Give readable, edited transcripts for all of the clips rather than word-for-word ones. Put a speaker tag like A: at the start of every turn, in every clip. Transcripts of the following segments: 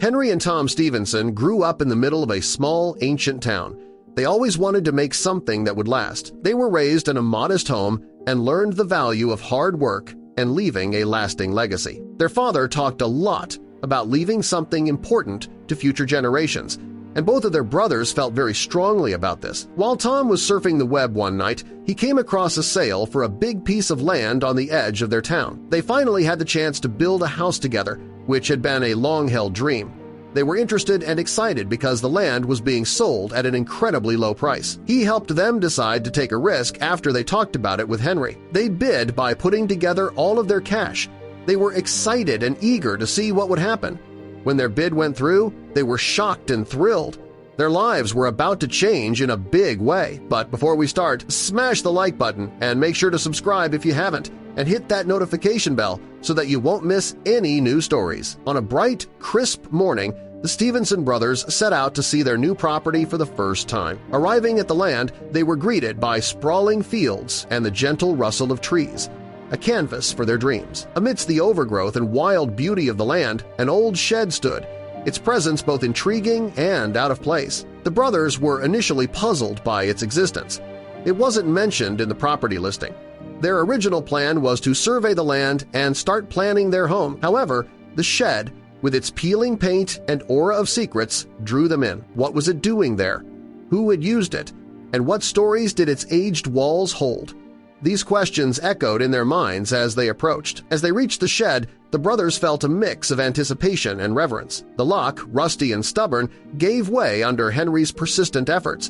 A: Henry and Tom Stevenson grew up in the middle of a small, ancient town. They always wanted to make something that would last. They were raised in a modest home and learned the value of hard work and leaving a lasting legacy. Their father talked a lot about leaving something important to future generations, and both of their brothers felt very strongly about this. While Tom was surfing the web one night, he came across a sale for a big piece of land on the edge of their town. They finally had the chance to build a house together, which had been a long-held dream. They were interested and excited because the land was being sold at an incredibly low price. He helped them decide to take a risk after they talked about it with Henry. They bid by putting together all of their cash. They were excited and eager to see what would happen. When their bid went through, they were shocked and thrilled. Their lives were about to change in a big way. But before we start, smash the like button and make sure to subscribe if you haven't, and hit that notification bell so that you won't miss any new stories. On a bright, crisp morning, the Stevenson brothers set out to see their new property for the first time. Arriving at the land, they were greeted by sprawling fields and the gentle rustle of trees, a canvas for their dreams. Amidst the overgrowth and wild beauty of the land, an old shed stood, its presence both intriguing and out of place. The brothers were initially puzzled by its existence. It wasn't mentioned in the property listing. Their original plan was to survey the land and start planning their home. However, the shed, with its peeling paint and aura of secrets, drew them in. What was it doing there? Who had used it? And what stories did its aged walls hold? These questions echoed in their minds as they approached. As they reached the shed, the brothers felt a mix of anticipation and reverence. The lock, rusty and stubborn, gave way under Henry's persistent efforts.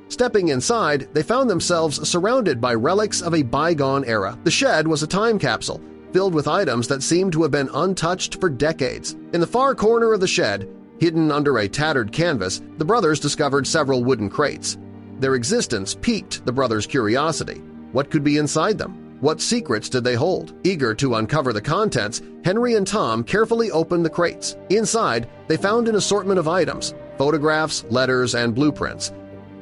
A: Stepping inside, they found themselves surrounded by relics of a bygone era. The shed was a time capsule, filled with items that seemed to have been untouched for decades. In the far corner of the shed, hidden under a tattered canvas, the brothers discovered several wooden crates. Their existence piqued the brothers' curiosity. What could be inside them? What secrets did they hold? Eager to uncover the contents, Henry and Tom carefully opened the crates. Inside, they found an assortment of items, photographs, letters, and blueprints,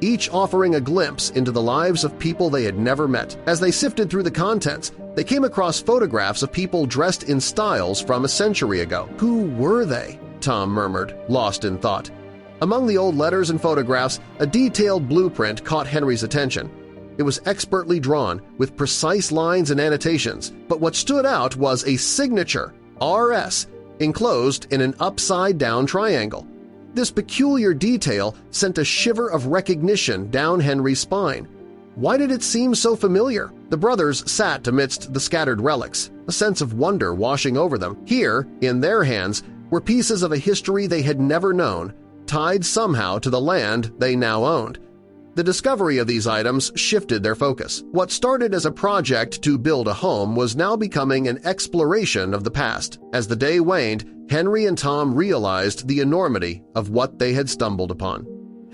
A: each offering a glimpse into the lives of people they had never met. As they sifted through the contents, they came across photographs of people dressed in styles from a century ago. Who were they? Tom murmured, lost in thought. Among the old letters and photographs, a detailed blueprint caught Henry's attention. It was expertly drawn, with precise lines and annotations, but what stood out was a signature, RS, enclosed in an upside-down triangle. This peculiar detail sent a shiver of recognition down Henry's spine. Why did it seem so familiar? The brothers sat amidst the scattered relics, a sense of wonder washing over them. Here, in their hands, were pieces of a history they had never known, tied somehow to the land they now owned. The discovery of these items shifted their focus. What started as a project to build a home was now becoming an exploration of the past. As the day waned, Henry and Tom realized the enormity of what they had stumbled upon.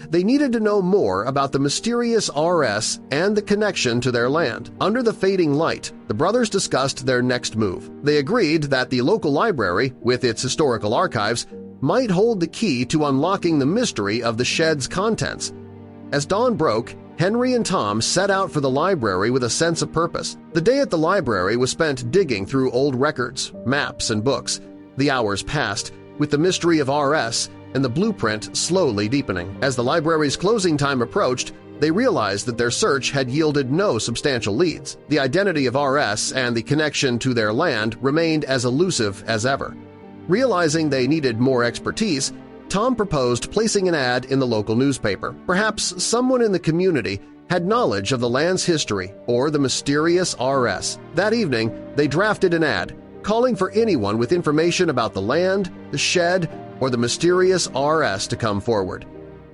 A: They needed to know more about the mysterious RS and the connection to their land. Under the fading light, the brothers discussed their next move. They agreed that the local library, with its historical archives, might hold the key to unlocking the mystery of the shed's contents. As dawn broke, Henry and Tom set out for the library with a sense of purpose. The day at the library was spent digging through old records, maps, and books. The hours passed, with the mystery of RS and the blueprint slowly deepening. As the library's closing time approached, they realized that their search had yielded no substantial leads. The identity of RS and the connection to their land remained as elusive as ever. Realizing they needed more expertise, Tom proposed placing an ad in the local newspaper. Perhaps someone in the community had knowledge of the land's history or the mysterious RS. That evening, they drafted an ad, calling for anyone with information about the land, the shed, or the mysterious RS to come forward.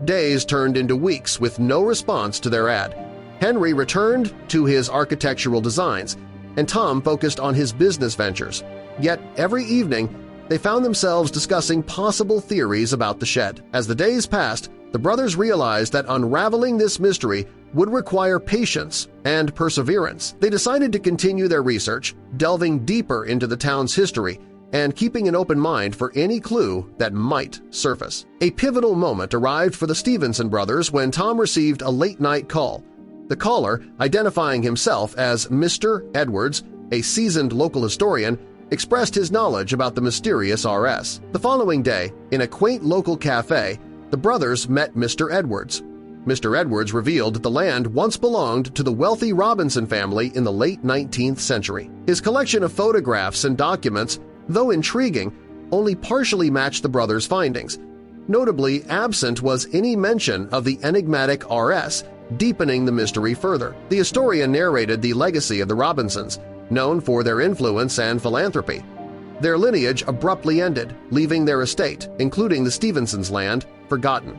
A: Days turned into weeks with no response to their ad. Henry returned to his architectural designs, and Tom focused on his business ventures. Yet every evening, they found themselves discussing possible theories about the shed. As the days passed, the brothers realized that unraveling this mystery would require patience and perseverance. They decided to continue their research, delving deeper into the town's history and keeping an open mind for any clue that might surface. A pivotal moment arrived for the Stevenson brothers when Tom received a late-night call. The caller, identifying himself as Mr. Edwards, a seasoned local historian, expressed his knowledge about the mysterious R.S. The following day, in a quaint local cafe, the brothers met Mr. Edwards. Mr. Edwards revealed that the land once belonged to the wealthy Robinson family in the late 19th century. His collection of photographs and documents, though intriguing, only partially matched the brothers' findings. Notably, absent was any mention of the enigmatic R.S., deepening the mystery further. The historian narrated the legacy of the Robinsons, known for their influence and philanthropy. Their lineage abruptly ended, leaving their estate, including the Stevensons' land, forgotten.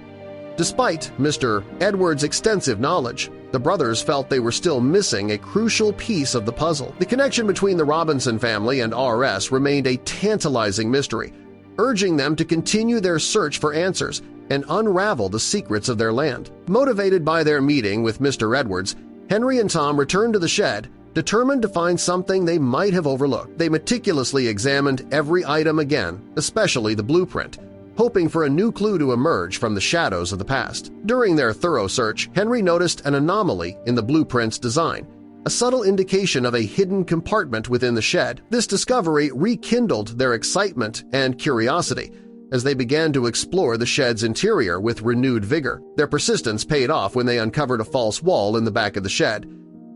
A: Despite Mr. Edwards' extensive knowledge, the brothers felt they were still missing a crucial piece of the puzzle. The connection between the Robinson family and R.S. remained a tantalizing mystery, urging them to continue their search for answers and unravel the secrets of their land. Motivated by their meeting with Mr. Edwards, Henry and Tom returned to the shed, determined to find something they might have overlooked. They meticulously examined every item again, especially the blueprint, hoping for a new clue to emerge from the shadows of the past. During their thorough search, Henry noticed an anomaly in the blueprint's design, a subtle indication of a hidden compartment within the shed. This discovery rekindled their excitement and curiosity as they began to explore the shed's interior with renewed vigor. Their persistence paid off when they uncovered a false wall in the back of the shed.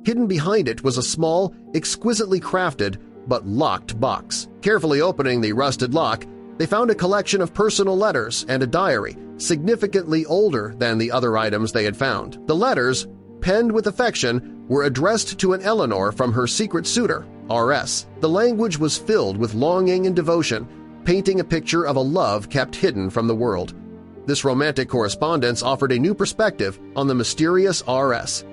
A: Hidden behind it was a small, exquisitely crafted but locked box. Carefully opening the rusted lock, they found a collection of personal letters and a diary, significantly older than the other items they had found. The letters, penned with affection, were addressed to an Eleanor from her secret suitor, R.S. The language was filled with longing and devotion, painting a picture of a love kept hidden from the world. This romantic correspondence offered a new perspective on the mysterious R.S.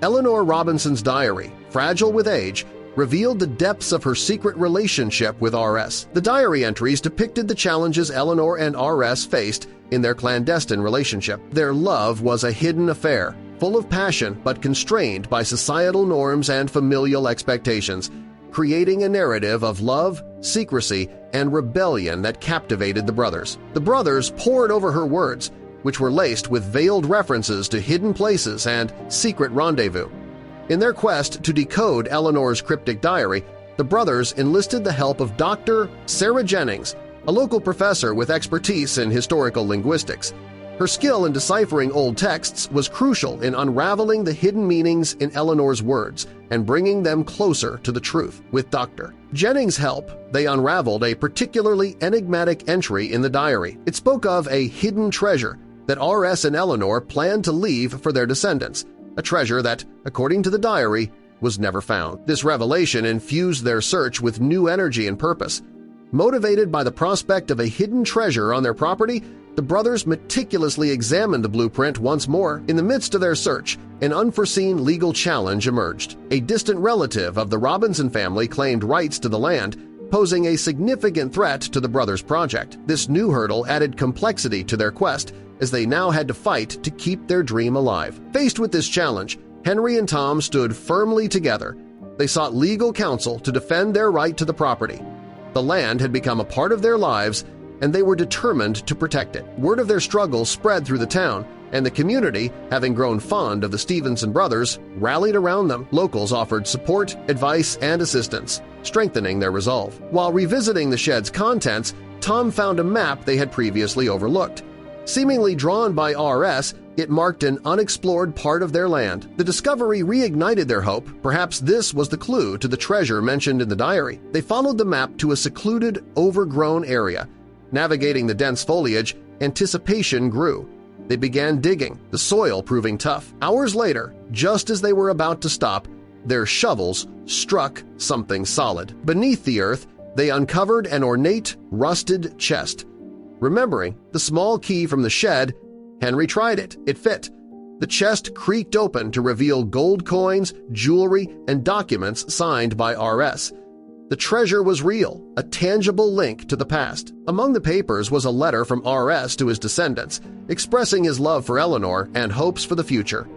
A: Eleanor Robinson's diary, fragile with age, revealed the depths of her secret relationship with R.S. The diary entries depicted the challenges Eleanor and R.S. faced in their clandestine relationship. Their love was a hidden affair, full of passion but constrained by societal norms and familial expectations, creating a narrative of love, secrecy, and rebellion that captivated the brothers. The brothers pored over her words, which were laced with veiled references to hidden places and secret rendezvous. In their quest to decode Eleanor's cryptic diary, the brothers enlisted the help of Dr. Sarah Jennings, a local professor with expertise in historical linguistics. Her skill in deciphering old texts was crucial in unraveling the hidden meanings in Eleanor's words and bringing them closer to the truth. With Dr. Jennings' help, they unraveled a particularly enigmatic entry in the diary. It spoke of a hidden treasure that R.S. and Eleanor planned to leave for their descendants, a treasure that, according to the diary, was never found. This revelation infused their search with new energy and purpose. Motivated by the prospect of a hidden treasure on their property, the brothers meticulously examined the blueprint once more. In the midst of their search, an unforeseen legal challenge emerged. A distant relative of the Robinson family claimed rights to the land, posing a significant threat to the brothers' project. This new hurdle added complexity to their quest, as they now had to fight to keep their dream alive. Faced with this challenge, Henry and Tom stood firmly together. They sought legal counsel to defend their right to the property. The land had become a part of their lives, and they were determined to protect it. Word of their struggle spread through the town, and the community, having grown fond of the Stevenson brothers, rallied around them. Locals offered support, advice, and assistance, strengthening their resolve. While revisiting the shed's contents, Tom found a map they had previously overlooked. Seemingly drawn by R.S., it marked an unexplored part of their land. The discovery reignited their hope. Perhaps this was the clue to the treasure mentioned in the diary. They followed the map to a secluded, overgrown area. Navigating the dense foliage, anticipation grew. They began digging, the soil proving tough. Hours later, just as they were about to stop, their shovels struck something solid. Beneath the earth, they uncovered an ornate, rusted chest. Remembering the small key from the shed, Henry tried it. It fit. The chest creaked open to reveal gold coins, jewelry, and documents signed by R.S. The treasure was real, a tangible link to the past. Among the papers was a letter from R.S. to his descendants, expressing his love for Eleanor and hopes for the future.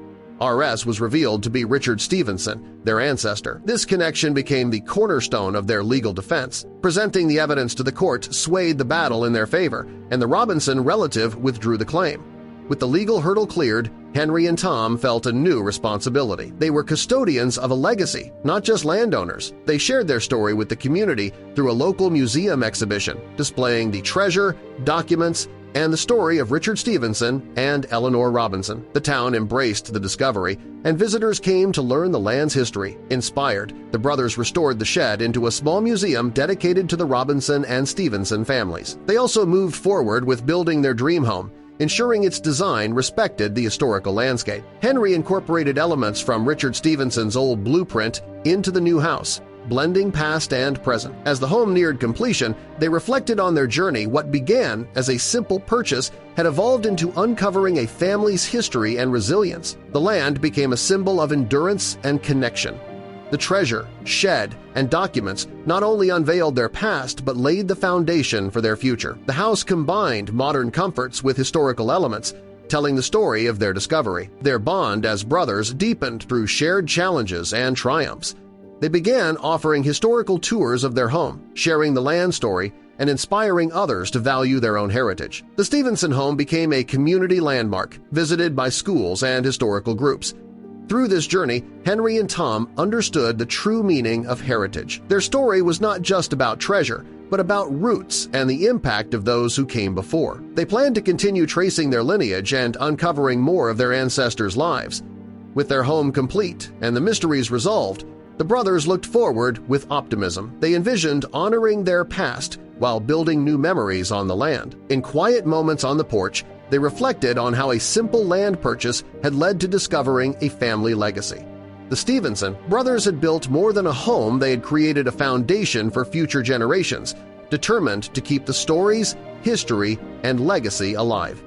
A: R.S. was revealed to be Richard Stevenson, their ancestor. This connection became the cornerstone of their legal defense. Presenting the evidence to the court swayed the battle in their favor, and the Robinson relative withdrew the claim. With the legal hurdle cleared, Henry and Tom felt a new responsibility. They were custodians of a legacy, not just landowners. They shared their story with the community through a local museum exhibition, displaying the treasure, documents, and the story of Richard Stevenson and Eleanor Robinson. The town embraced the discovery, and visitors came to learn the land's history. Inspired, the brothers restored the shed into a small museum dedicated to the Robinson and Stevenson families. They also moved forward with building their dream home, ensuring its design respected the historical landscape. Henry incorporated elements from Richard Stevenson's old blueprint into the new house, blending past and present. As the home neared completion, they reflected on their journey. What began as a simple purchase had evolved into uncovering a family's history and resilience. The land became a symbol of endurance and connection. The treasure, shed, and documents not only unveiled their past but laid the foundation for their future. The house combined modern comforts with historical elements, telling the story of their discovery. Their bond as brothers deepened through shared challenges and triumphs. They began offering historical tours of their home, sharing the land story, and inspiring others to value their own heritage. The Stevenson home became a community landmark, visited by schools and historical groups. Through this journey, Henry and Tom understood the true meaning of heritage. Their story was not just about treasure, but about roots and the impact of those who came before. They planned to continue tracing their lineage and uncovering more of their ancestors' lives. With their home complete and the mysteries resolved, the brothers looked forward with optimism. They envisioned honoring their past while building new memories on the land. In quiet moments on the porch, they reflected on how a simple land purchase had led to discovering a family legacy. The Stevenson brothers had built more than a home. They had created a foundation for future generations, determined to keep the stories, history, and legacy alive.